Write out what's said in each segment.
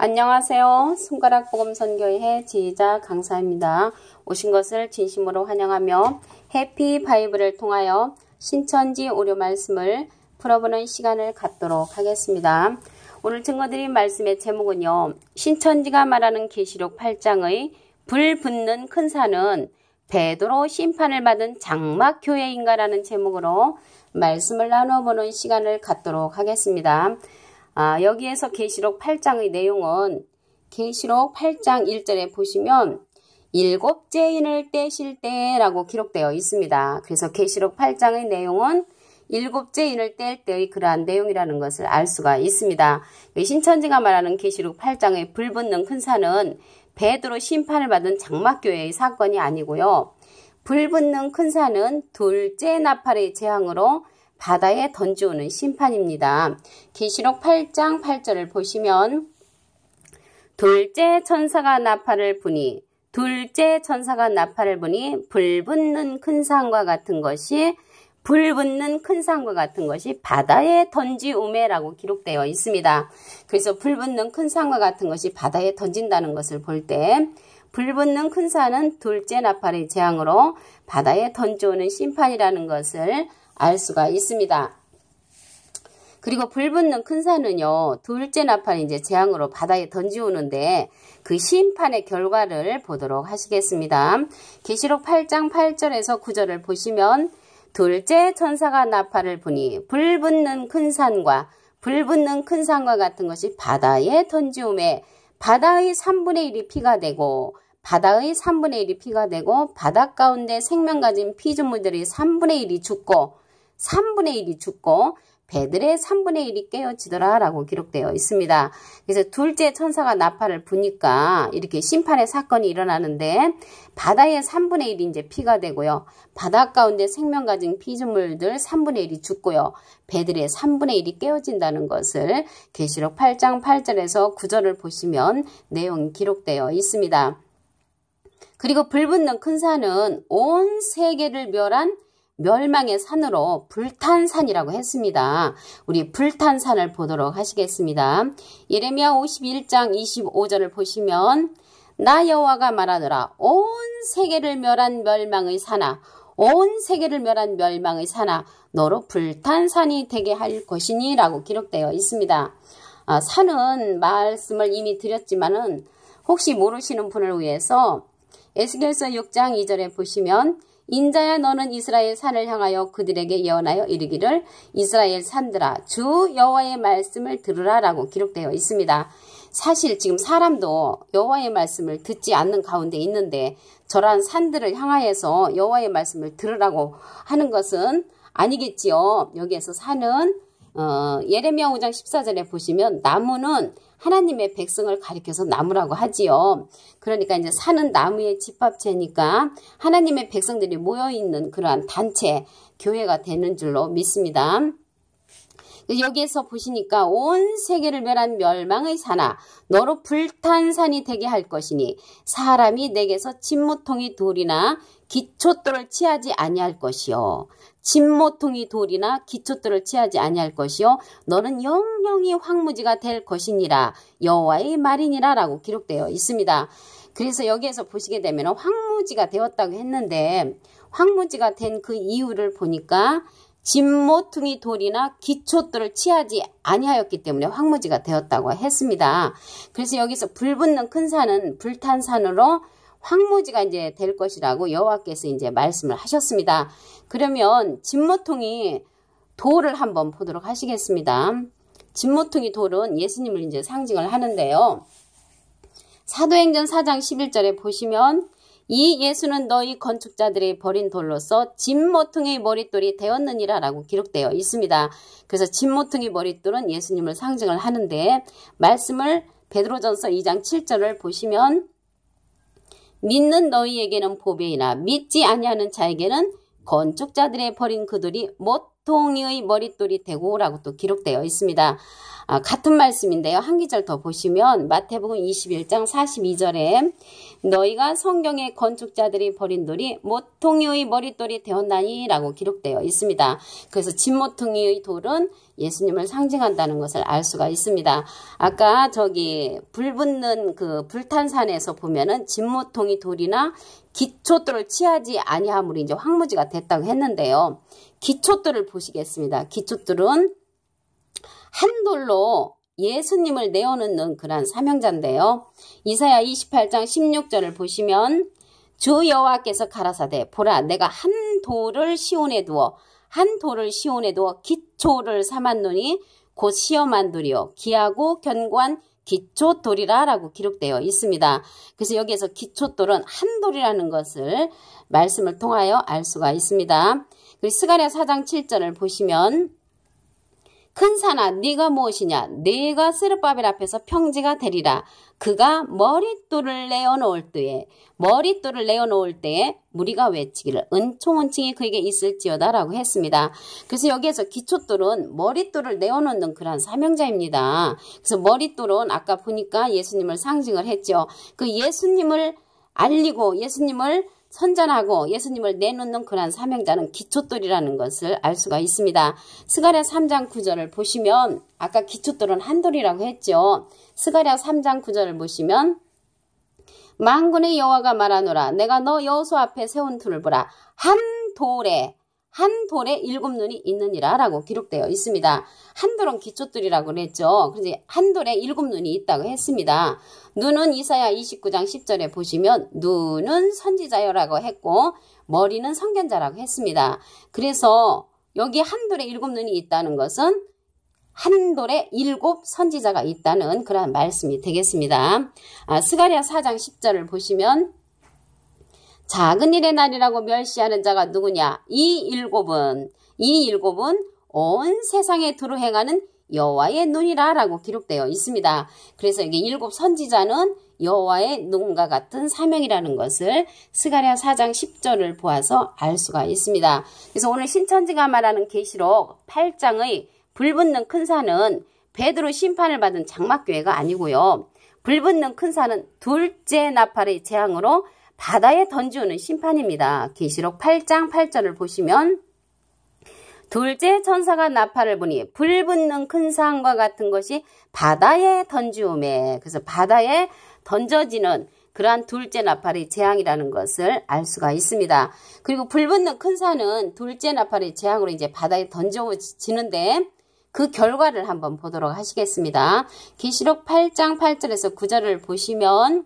안녕하세요. 손가락 복음 선교회 지휘자 강사입니다. 오신 것을 진심으로 환영하며 해피 바이블을 통하여 신천지 오류 말씀을 풀어보는 시간을 갖도록 하겠습니다. 오늘 증거드린 말씀의 제목은요. 신천지가 말하는 계시록 8장의 불 붙는 큰 산은 베드로 심판을 받은 장막교회인가라는 제목으로 말씀을 나눠보는 시간을 갖도록 하겠습니다. 여기에서 계시록 8장의 내용은 계시록 8장 1절에 보시면 일곱째 인을 떼실 때라고 기록되어 있습니다. 그래서 계시록 8장의 내용은 일곱째 인을 뗄 때의 그러한 내용이라는 것을 알 수가 있습니다. 신천지가 말하는 계시록 8장의 불붙는 큰 산은 베드로 심판을 받은 장막교회의 사건이 아니고요. 불붙는 큰 산은 둘째 나팔의 재앙으로 바다에 던지오는 심판입니다. 계시록 8장 8절을 보시면 둘째 천사가 나팔을 부니 불붙는 큰 산과 같은 것이 바다에 던지오매라고 기록되어 있습니다. 그래서 불붙는 큰 산과 같은 것이 바다에 던진다는 것을 볼 때 불붙는 큰 산은 둘째 나팔의 재앙으로 바다에 던져오는 심판이라는 것을 알 수가 있습니다. 그리고 불붙는 큰 산은요, 둘째 나팔이 이제 재앙으로 바다에 던지오는데 그 심판의 결과를 보도록 하시겠습니다. 계시록 8장 8절에서 9절을 보시면 둘째 천사가 나팔을 부니 불붙는 큰 산과 같은 것이 바다에 던지오매 바다의 3분의 1이 피가 되고 바다 가운데 생명 가진 피조물들이 3분의 1이 죽고 배들의 3분의 1이 깨어지더라 라고 기록되어 있습니다. 그래서 둘째 천사가 나팔을 부니까 이렇게 심판의 사건이 일어나는데 바다의 3분의 1이 이제 피가 되고요. 바다 가운데 생명 가진 피조물들 3분의 1이 죽고요. 배들의 3분의 1이 깨어진다는 것을 계시록 8장 8절에서 9절을 보시면 내용이 기록되어 있습니다. 그리고 불붙는 큰 산은 온 세계를 멸한 멸망의 산으로 불탄산이라고 했습니다. 우리 불탄산을 보도록 하시겠습니다. 예레미야 51장 25절을 보시면 나 여호와가 말하노라 온 세계를 멸한 멸망의 산아 너로 불탄산이 되게 할 것이니 라고 기록되어 있습니다. 산은 말씀을 이미 드렸지만은 혹시 모르시는 분을 위해서 에스겔서 6장 2절에 보시면 인자야 너는 이스라엘 산을 향하여 그들에게 예언하여 이르기를 이스라엘 산들아 주 여호와의 말씀을 들으라 라고 기록되어 있습니다. 사실 지금 사람도 여호와의 말씀을 듣지 않는 가운데 있는데 저러한 산들을 향하여서 여호와의 말씀을 들으라고 하는 것은 아니겠지요. 여기에서 산은 예레미야 5장 14절에 보시면 나무는 하나님의 백성을 가리켜서 나무라고 하지요. 그러니까 이제 산은 나무의 집합체니까 하나님의 백성들이 모여있는 그러한 단체, 교회가 되는 줄로 믿습니다. 여기에서 보시니까 온 세계를 멸한 멸망의 산아 너로 불탄산이 되게 할 것이니 사람이 내게서 진모퉁이 돌이나 기초돌을 취하지 아니할 것이요. 너는 영영이 황무지가 될 것이니라 여호와의 말이니라 라고 기록되어 있습니다. 그래서 여기에서 보시게 되면 황무지가 되었다고 했는데 황무지가 된 그 이유를 보니까 진모퉁이 돌이나 기초돌을 취하지 아니하였기 때문에 황무지가 되었다고 했습니다. 그래서 여기서 불붙는 큰 산은 불탄산으로 황무지가 이제 될 것이라고 여호와께서 이제 말씀을 하셨습니다. 그러면 진모퉁이 돌을 한번 보도록 하시겠습니다. 진모퉁이 돌은 예수님을 이제 상징을 하는데요. 사도행전 4장 11절에 보시면 이 예수는 너희 건축자들이 버린 돌로서 진모퉁이 머릿돌이 되었느니라 라고 기록되어 있습니다. 그래서 진모퉁이 머릿돌은 예수님을 상징을 하는데 말씀을 베드로전서 2장 7절을 보시면 믿는 너희에게는 보배이나 믿지 아니하는 자에게는 건축자들의 버린 그 돌이 못 모퉁이의 머릿돌이 되고라고 또 기록되어 있습니다. 같은 말씀인데요. 한 기절 더 보시면 마태복음 21장 42절에 너희가 성경의 건축자들이 버린 돌이 모퉁이의 머릿돌이 되었나니 라고 기록되어 있습니다. 그래서 진모퉁이의 돌은 예수님을 상징한다는 것을 알 수가 있습니다. 아까 저기 불 붙는 그 불탄산에서 보면은 진모퉁이 돌이나 기초돌을 취하지 아니함으로 이제 황무지가 됐다고 했는데요. 기초돌을 보시겠습니다. 기초돌은 한 돌로 예수님을 내어놓는 그런 사명자인데요. 이사야 28장 16절을 보시면 주 여호와께서 가라사대 보라 내가 한 돌을 시온에 두어 기초를 삼았노니 곧 시험한 돌이요 기하고 견고한 기초돌이라 라고 기록되어 있습니다. 그래서 여기에서 기초돌은 한 돌이라는 것을 말씀을 통하여 알 수가 있습니다. 그리고 스가랴 4장 7절을 보시면 큰 산아 네가 무엇이냐 네가 스룹바벨 앞에서 평지가 되리라. 그가 머릿돌을 내어놓을 때에 무리가 외치기를 은총은칭이 그에게 있을지어다 라고 했습니다. 그래서 여기에서 기초돌은 머릿돌을 내어놓는 그런 사명자입니다. 그래서 머릿돌은 아까 보니까 예수님을 상징을 했죠. 그 예수님을 알리고 예수님을 선전하고 예수님을 내놓는 그러한 사명자는 기초돌이라는 것을 알 수가 있습니다. 스가랴 3장 9절을 보시면 아까 기초돌은 한 돌이라고 했죠. 스가랴 3장 9절을 보시면 만군의 여호와가 말하노라 내가 너 여호수 앞에 세운 돌을 보라 한 돌에 7 눈이 있느니라 라고 기록되어 있습니다. 한 돌은 기초돌이라고 그랬죠. 그래서 한 돌에 7 눈이 있다고 했습니다. 눈은 이사야 29장 10절에 보시면 눈은 선지자여라고 했고 머리는 선견자라고 했습니다. 그래서 여기 한 돌에 7 눈이 있다는 것은 한 돌에 7 선지자가 있다는 그런 말씀이 되겠습니다. 스가랴 4장 10절을 보시면 작은 일의 날이라고 멸시하는 자가 누구냐? 이 일곱은 온 세상에 두루 행하는 여호와의 눈이라 라고 기록되어 있습니다. 그래서 이게 7 선지자는 여호와의 눈과 같은 사명이라는 것을 스가랴 4장 10절을 보아서 알 수가 있습니다. 그래서 오늘 신천지가 말하는 계시록 8장의 불붙는 큰 산은 베드로 심판을 받은 장막교회가 아니고요. 불붙는 큰 산은 둘째 나팔의 재앙으로 바다에 던지우는 심판입니다. 계시록 8장 8절을 보시면 둘째 천사가 나팔을 부니 불붙는 큰 산과 같은 것이 바다에 던지우매 그래서 바다에 던져지는 그러한 둘째 나팔의 재앙이라는 것을 알 수가 있습니다. 그리고 불붙는 큰 산은 둘째 나팔의 재앙으로 이제 바다에 던져지는데 그 결과를 한번 보도록 하시겠습니다. 계시록 8장 8절에서 9절을 보시면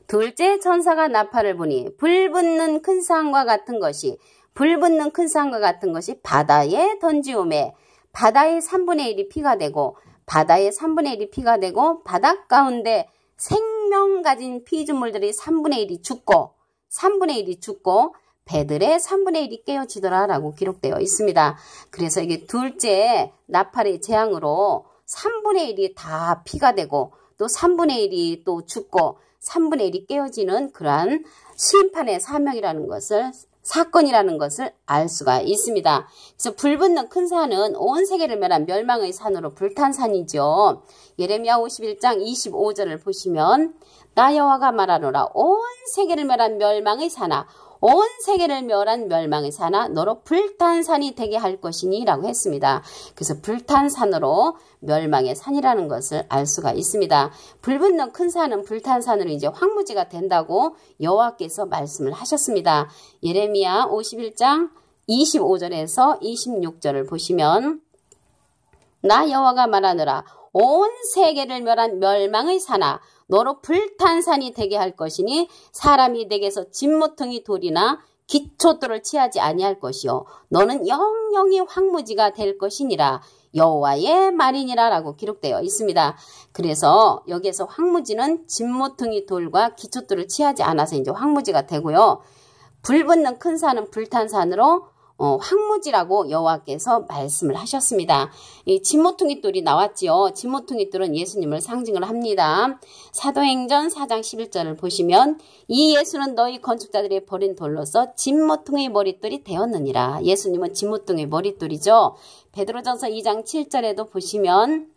둘째 천사가 나팔을 부니 불붙는 큰 산과 같은 것이 바다에 던지오매 바다의 3분의 1이 피가 되고 바닷 가운데 생명 가진 피조물들이 3분의 1이 죽고 배들의 3분의 1이 깨어지더라 라고 기록되어 있습니다. 그래서 이게 둘째 나팔의 재앙으로 3분의 1이 다 피가 되고 또 3분의 1이 또 죽고 3분의 1이 깨어지는 그러한 심판의 사건이라는 것을 알 수가 있습니다. 그래서 불붙는 큰 산은 온 세계를 멸한 멸망의 산으로 불탄 산이죠. 예레미야 51장 25절을 보시면 나 여호와가 말하노라 온 세계를 멸한 멸망의 산아 온 세계를 멸한 멸망의 산아 너로 불탄 산이 되게 할 것이니 라고 했습니다. 그래서 불탄 산으로 멸망의 산이라는 것을 알 수가 있습니다. 불붙는 큰 산은 불탄 산으로 이제 황무지가 된다고 여호와께서 말씀을 하셨습니다. 예레미야 51장 25절에서 26절을 보시면 나 여호와가 말하노라 온 세계를 멸한 멸망의 산아 너로 불탄 산이 되게 할 것이니 사람이 내게서 진모퉁이 돌이나 기초돌을 취하지 아니할 것이요 너는 영영이 황무지가 될 것이니라 여호와의 말이니라 라고 기록되어 있습니다. 그래서 여기에서 황무지는 진모퉁이 돌과 기초돌을 취하지 않아서 이제 황무지가 되고요. 불붙는 큰 산은 불탄 산으로 황무지라고 여호와께서 말씀을 하셨습니다. 이 진모퉁이 돌이 나왔지요. 진모퉁이 돌은 예수님을 상징을 합니다. 사도행전 4장 11절을 보시면 이 예수는 너희 건축자들이 버린 돌로서 진모퉁이 머릿돌이 되었느니라. 예수님은 진모퉁이 머릿돌이죠. 베드로전서 2장 7절에도 보시면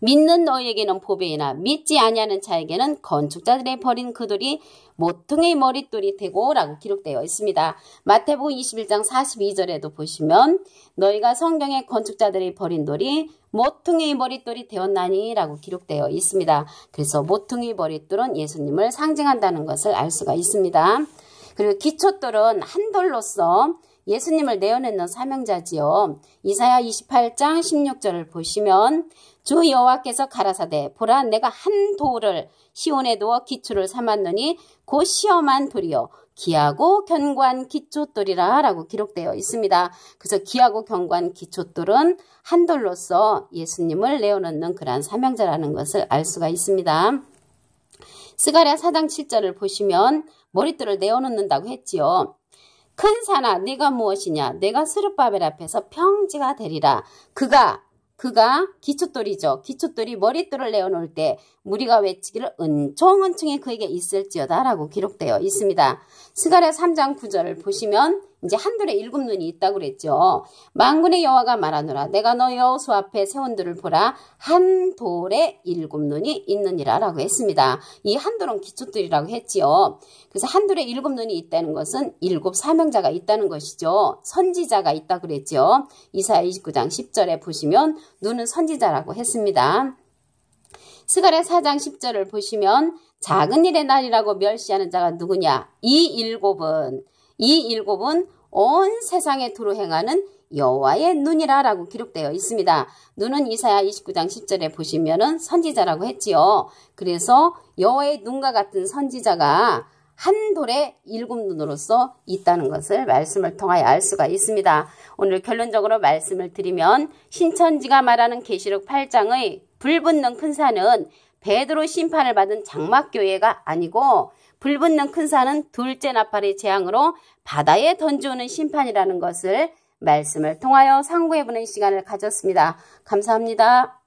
믿는 너희에게는 보배이나 믿지 아니하는 자에게는 건축자들의 버린 그 돌이 모퉁이 머릿돌이 되고 라고 기록되어 있습니다. 마태복음 21장 42절에도 보시면 너희가 성경의 건축자들이 버린 돌이 모퉁이 머릿돌이 되었나니 라고 기록되어 있습니다. 그래서 모퉁이 머릿돌은 예수님을 상징한다는 것을 알 수가 있습니다. 그리고 기초돌은 한 돌로서 예수님을 내어내는 사명자지요. 이사야 28장 16절을 보시면 주 여호와께서 가라사대 보라 내가 한 돌을 시온에 두어 기초를 삼았느니 곧 시험한 돌이요 기하고 견고한 기초돌이라 라고 기록되어 있습니다. 그래서 기하고 견고한 기초돌은 한 돌로서 예수님을 내어놓는 그러한 사명자라는 것을 알 수가 있습니다. 스가랴 4장 7절을 보시면 머릿돌을 내어놓는다고 했지요. 큰 산아 네가 무엇이냐 내가 스룹바벨 앞에서 평지가 되리라. 그가 기초돌이죠. 기초돌이 머릿돌을 내어놓을 때 무리가 외치기를 은총은총이 그에게 있을지어다 라고 기록되어 있습니다. 스가랴 3장 9절을 보시면 이제 한 돌에 7눈이 있다고 그랬죠. 만군의 여호와가 말하노라 내가 너 여호수 앞에 세운 돌을 보라 한 돌에 7눈이 있느니라 라고 했습니다. 이 한 돌은 기초돌이라고 했지요. 그래서 한 돌에 7눈이 있다는 것은 7 사명자가 있다는 것이죠. 선지자가 있다고 그랬죠. 이사야 29장 10절에 보시면 눈은 선지자라고 했습니다. 스가랴 4장 10절을 보시면 작은 일의 날이라고 멸시하는 자가 누구냐 이 일곱은 온 세상에 두루 행하는 여호와의 눈이라 라고 기록되어 있습니다. 눈은 이사야 29장 10절에 보시면은 선지자라고 했지요. 그래서 여호와의 눈과 같은 선지자가 한 돌에 7눈으로서 있다는 것을 말씀을 통하여 알 수가 있습니다. 오늘 결론적으로 말씀을 드리면 신천지가 말하는 계시록 8장의 불붙는 큰 산은 베드로 심판을 받은 장막교회가 아니고 불붙는 큰 산은 둘째 나팔의 재앙으로 바다에 던져오는 심판이라는 것을 말씀을 통하여 상고해보는 시간을 가졌습니다. 감사합니다.